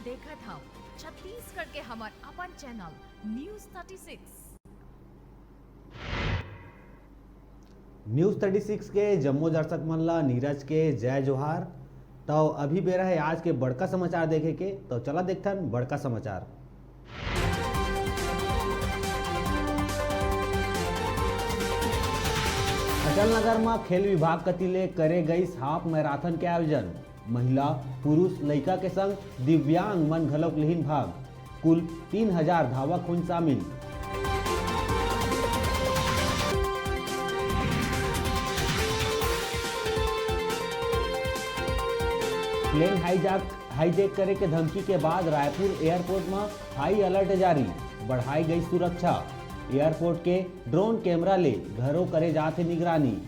देखत हूँ छत्तीसगढ़ के हमार अपन चैनल न्यूज़ 36। न्यूज़ 36 के जम्मू दर्शक मन ला नीरज के जय जोहार। तो अभी बेरा है आज के बड़का समाचार देखे के, तो चला देखथन बड़का समाचार। अटल नगर में खेल विभाग कति ले करे गई हाफ मैराथन के आयोजन। महिला पुरुष लड़का के संग दिव्यांग मन घलोक लेहिन भाग। कुल 3000 धावक हुन शामिल। प्लेन हाईजैक करे के धमकी के बाद रायपुर एयरपोर्ट में हाई अलर्ट जारी। बढ़ाई गई सुरक्षा। एयरपोर्ट के ड्रोन कैमरा ले घरों करे जाते निगरानी।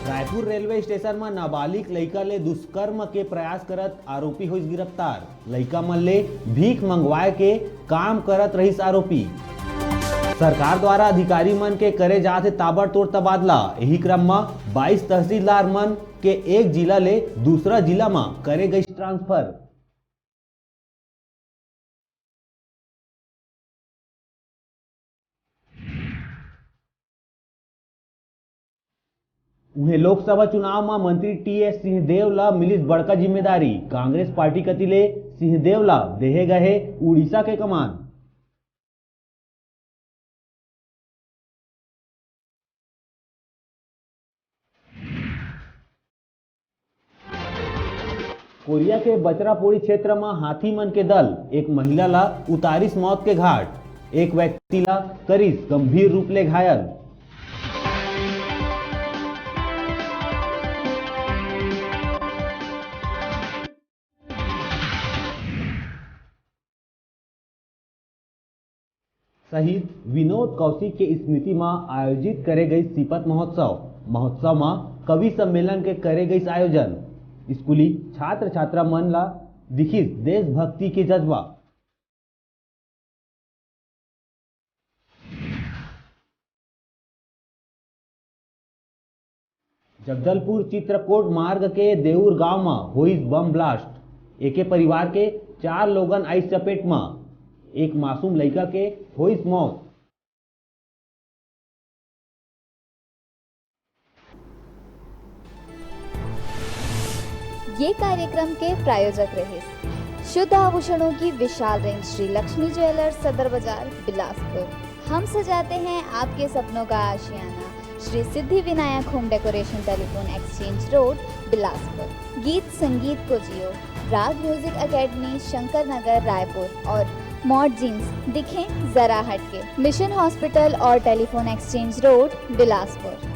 रायपुर रेलवे स्टेशन में नाबालिग लड़का ले दुष्कर्म के प्रयास करत आरोपी हुई गिरफ्तार। लड़का मन ले भीख मंगवाए के काम करत रहीस आरोपी। सरकार द्वारा अधिकारी मन के करे जाते ताबड़तोड़ तबादला। यही क्रम में 22 तहसीलदार मन के एक जिला ले दूसरा जिला में करे गई ट्रांसफर। उन्हें लोकसभा चुनाव में मंत्री टीएस सिंहदेव ला मिली बड़का जिम्मेदारी। कांग्रेस पार्टी कति ले सिंहदेव ला देहे गए उड़ीसा के कमान। कोरिया के बचरापोड़ी क्षेत्र में हाथी मन के दल एक महिला ला उतारिस मौत के घाट। एक व्यक्ति ला करिस गंभीर रूप ले घायल। शहीद विनोद कौशिक के स्मृति में आयोजित करे गई सिपत महोत्सव में कवि सम्मेलन के करे गई आयोजन। स्कूली छात्र छात्रा मन ला दिखिस देशभक्ति के जज्बा। जगदलपुर चित्रकोट मार्ग के देऊर गांव में हुई बम ब्लास्ट। एके परिवार के 4 लोगन आइस चपेट में। एक मासूम लड़का के हुई मौत। ये कार्यक्रम के प्रायोजक रहे शुद्ध आभूषणों की विशाल रेंज श्री लक्ष्मी ज्वेलर्स सदर बाजार बिलासपुर। हम सजाते हैं आपके सपनों का आशियाना। Shri Siddhi Vinayak home decoration telephone exchange road Bilaspur. गीत संगीत को जियो। राग म्यूजिक एकेडमी शंकर नगर रायपुर और मॉड जीन्स दिखें जरा हटके। मिशन हॉस्पिटल और टेलीफोन एक्सचेंज रोड बिलासपुर।